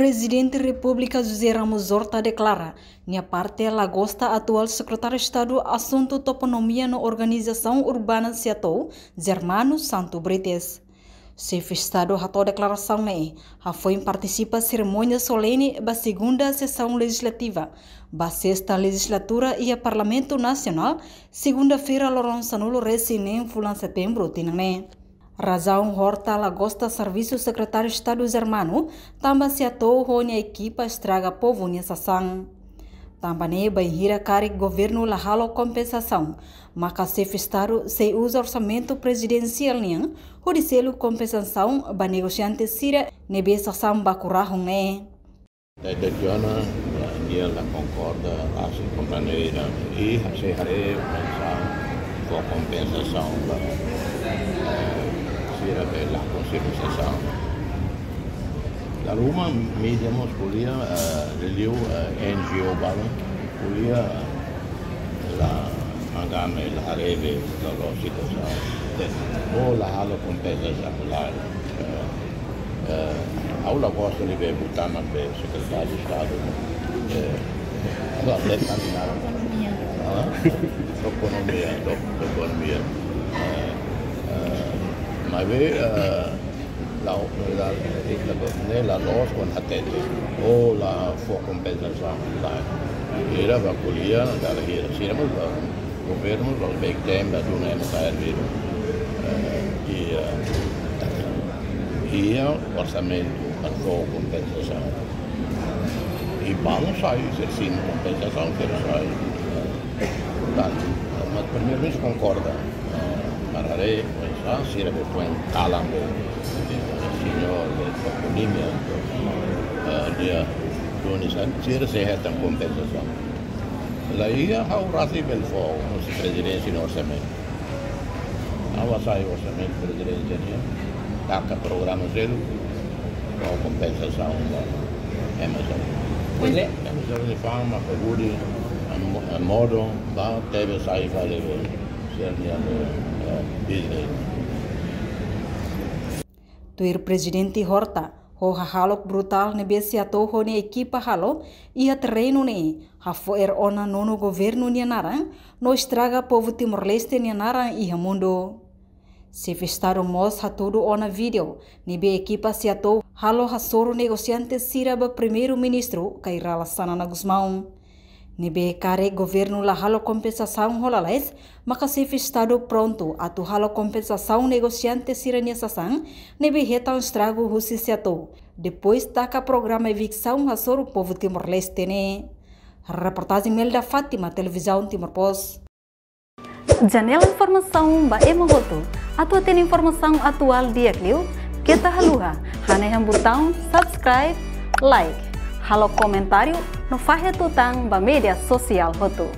Presidente República José Ramos Horta declara minha parte lagosta atual secretário de Estado assunto toponomia na Organização Urbana Seattle, Germano Santo Brites. Chefe de Estado ratou declaração foi participa cerimônia solene da segunda sessão legislativa, da sexta legislatura e a Parlamento Nacional, segunda-feira Lourenço Nulo recém fulan setembro tinane. Razão Horta lagosta serviço secretário de Estado Germano, também se atou a equipa estraga povo nessa ação. Também vai hira cari governo la halo compensação, mas chefe de Estado se usa orçamento presidencial niang, o de selo compensação ba negociante sira negociação ba curahong Da giorno dia la concorda assim companheira e se hare pensar com compensação sira della conservação. La Roma mediamos polia reliu NGO bala polia la magame la areve la situação o la halo compensação lá aula gosta de ver butana be secretário de Estado agora deve caminhar economia mas ve la loss con hatete o la compensação lá era a polia da era siramos governo los big time da dona no sair e orçamento para compensação e vamos sair sem compensação que sai mas primeiro vez concorda para aí se era bem calando senhor toponímia dia donisa tira se reta compensação lá ia ao recebe o nosso presidente no orçamento sai o orçamento presidencial taca programa dele com compensação da Amazon. Amazon de forma segura a modo da deve sair vale ser business. Tuir Presidente Horta ho halok brutal nebe siato ho ne equipa halo ia treino hafo ona nono governo nianarang no estraga povo Timor-Leste nianarang ia mundo. Chefe Estado mos hatudo ona vídeo, nebe equipa siato halo hasoro negociante siraba primeiro-ministro Kairala Sanana Guzmão. Nebe care governo la halo compensação holalais, maka chefe Estado pronto atu halo compensação negociante sirania sasang, nebe retal estrago husi siato. Depois taca programa evicção hasoro povo Timor-Leste ne. Reportagem Melda Fátima, Televisão Timor Post. Janela informação ba emogoto. Atua tem informação atual dia kliu. Kita haluha. Haneham botão subscribe, like. Halo comentário no fahe tutang ba media sosial hoto.